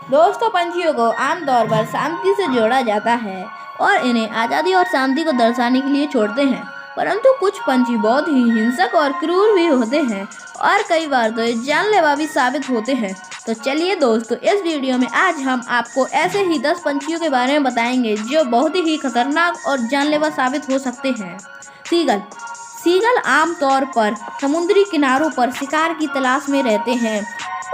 दोस्तों, पंछियों को आमतौर पर शांति से जोड़ा जाता है और इन्हें आज़ादी और शांति को दर्शाने के लिए छोड़ते हैं। परंतु कुछ पंछी बहुत ही हिंसक और क्रूर भी होते हैं और कई बार तो ये जानलेवा भी साबित होते हैं। तो चलिए दोस्तों, इस वीडियो में आज हम आपको ऐसे ही 10 पंछियों के बारे में बताएंगे जो बहुत ही खतरनाक और जानलेवा साबित हो सकते हैं। सीगल सीगल आमतौर पर समुद्री किनारों पर शिकार की तलाश में रहते हैं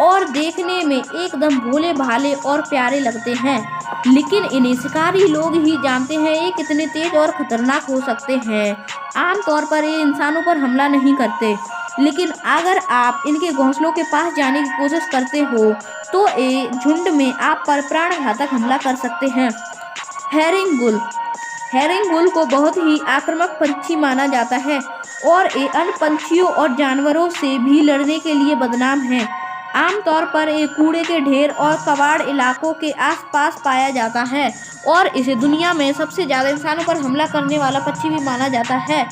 और देखने में एकदम भोले भाले और प्यारे लगते हैं, लेकिन इन्हें शिकारी लोग ही जानते हैं ये कितने तेज और खतरनाक हो सकते हैं। आमतौर पर ये इंसानों पर हमला नहीं करते, लेकिन अगर आप इनके घोंसलों के पास जाने की कोशिश करते हो तो ये झुंड में आप पर प्राणघातक हमला कर सकते हैं। हेरिंगुल हेरिंगुल को बहुत ही आक्रामक पंछी माना जाता है और ये अन्य पंछियों और जानवरों से भी लड़ने के लिए बदनाम है। आमतौर पर ये कूड़े के ढेर और कबाड़ इलाकों के आसपास पाया जाता है और इसे दुनिया में सबसे ज़्यादा इंसानों पर हमला करने वाला पक्षी भी माना जाता है।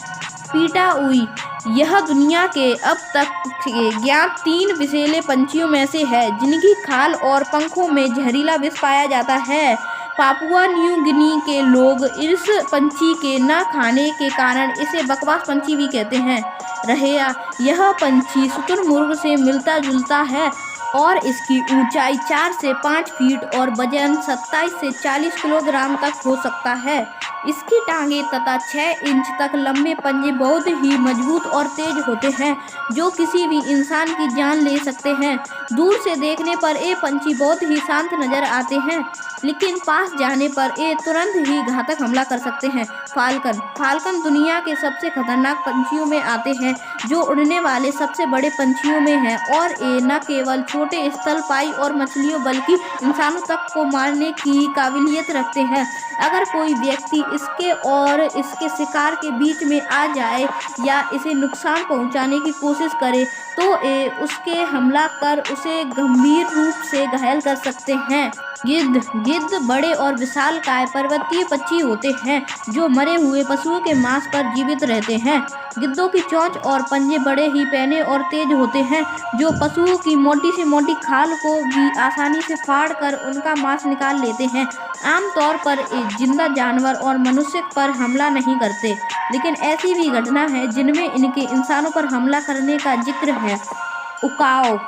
पीटाउई यह दुनिया के अब तक के ज्ञात 3 विषैले पंछियों में से है जिनकी खाल और पंखों में जहरीला विष पाया जाता है। पापुआ न्यू गिनी के लोग इस पंछी के न खाने के कारण इसे बकवास पंछी भी कहते हैं। रहेया यह पंछी शुतुरमुर्ग से मिलता जुलता है और इसकी ऊंचाई 4 से 5 फीट और वजन 27 से 40 किलोग्राम तक हो सकता है। इसकी टांगें तथा 6 इंच तक लंबे पंजे बहुत ही मजबूत और तेज होते हैं जो किसी भी इंसान की जान ले सकते हैं। दूर से देखने पर ये पंछी बहुत ही शांत नजर आते हैं, लेकिन पास जाने पर ये तुरंत ही घातक हमला कर सकते हैं। फाल्कन दुनिया के सबसे खतरनाक पंछियों में आते हैं जो उड़ने वाले सबसे बड़े पंछियों में हैं और ये न केवल छोटे स्तनपायी और मछलियों बल्कि इंसानों तक को मारने की काबिलियत रखते हैं। अगर कोई व्यक्ति इसके और इसके शिकार के बीच में आ जाए या इसे नुकसान पहुंचाने की कोशिश करे तो ये उसके हमला कर उसे गंभीर रूप से घायल कर सकते हैं। गिद्ध बड़े और विशालकाय पर्वतीय पक्षी होते हैं जो मरे हुए पशुओं के मांस पर जीवित रहते हैं। गिद्धों की चोंच और पंजे बड़े ही पैने और तेज होते हैं जो पशुओं की मोटी से मोटी खाल को भी आसानी से फाड़ कर उनका मांस निकाल लेते हैं। आमतौर पर जिंदा जानवर और मनुष्य पर हमला नहीं करते, लेकिन ऐसी भी घटना है जिनमें इनके इंसानों पर हमला करने का जिक्र है। उकाओ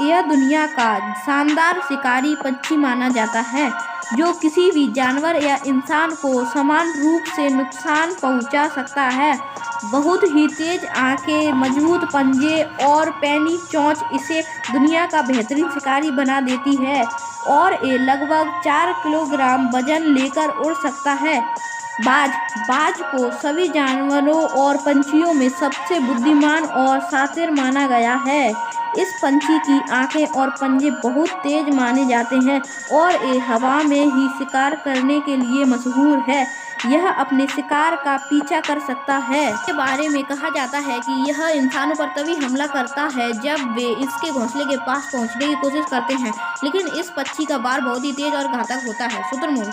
यह दुनिया का शानदार शिकारी पक्षी माना जाता है जो किसी भी जानवर या इंसान को समान रूप से नुकसान पहुंचा सकता है। बहुत ही तेज आंखें, मजबूत पंजे और पैनी चोंच इसे दुनिया का बेहतरीन शिकारी बना देती है और ये लगभग 4 किलोग्राम वजन लेकर उड़ सकता है। बाज को सभी जानवरों और पंछियों में सबसे बुद्धिमान और शातिर माना गया है। इस पंछी की आंखें और पंजे बहुत तेज माने जाते हैं और ये हवा में ही शिकार करने के लिए मशहूर है। यह अपने शिकार का पीछा कर सकता है। इसके बारे में कहा जाता है कि यह इंसानों पर तभी हमला करता है जब वे इसके घोंसले के पास पहुंचने की कोशिश करते हैं, लेकिन इस पक्षी का वार बहुत ही तेज और घातक होता है।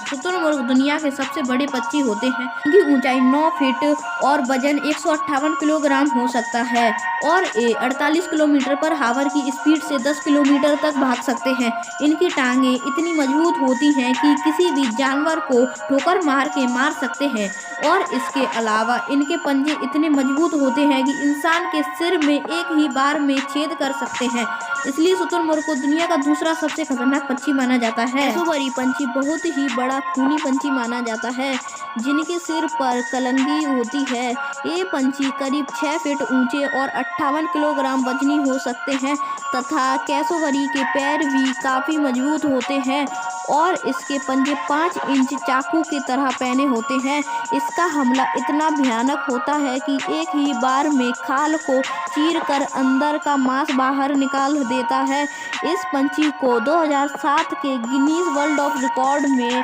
शुतुरमुर्ग दुनिया के सबसे बड़े पक्षी होते हैं। इनकी ऊंचाई 9 फीट और वजन 158 किलोग्राम हो सकता है और ये 48 किलोमीटर पर हावर की स्पीड से 10 किलोमीटर तक भाग सकते हैं। इनकी टांगें इतनी मजबूत होती हैं कि किसी भी जानवर को ठोकर मार के मार सकते हैं और इसके अलावा इनके पंजे इतने मजबूत होते हैं कि इंसान के सिर में एक ही बार में छेद कर सकते हैं। इसलिए शुतुरमुर्ग को दुनिया का दूसरा सबसे खतरनाक पक्षी माना जाता है। कैसोबरी पंछी बहुत ही बड़ा खूनी पंछी माना जाता है जिनके सिर पर कलंगी होती है। ये पंछी करीब 6 फीट ऊंचे और 58 किलोग्राम वजनी हो सकते हैं तथा कैसोबरी के पैर भी काफ़ी मजबूत होते हैं और इसके पंजे 5 इंच चाकू की तरह पैने होते हैं। इसका हमला इतना भयानक होता है कि एक ही बार में खाल को चीरकर अंदर का मांस बाहर निकाल देता है। इस पंछी को 2007 के गिनीज वर्ल्ड ऑफ रिकॉर्ड में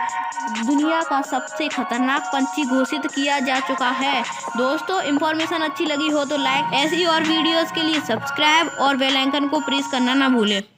दुनिया का सबसे खतरनाक पंछी घोषित किया जा चुका है। दोस्तों, इन्फॉर्मेशन अच्छी लगी हो तो लाइक, ऐसी और वीडियोस के लिए सब्सक्राइब और बेल आइकन को प्रेस करना ना भूलें।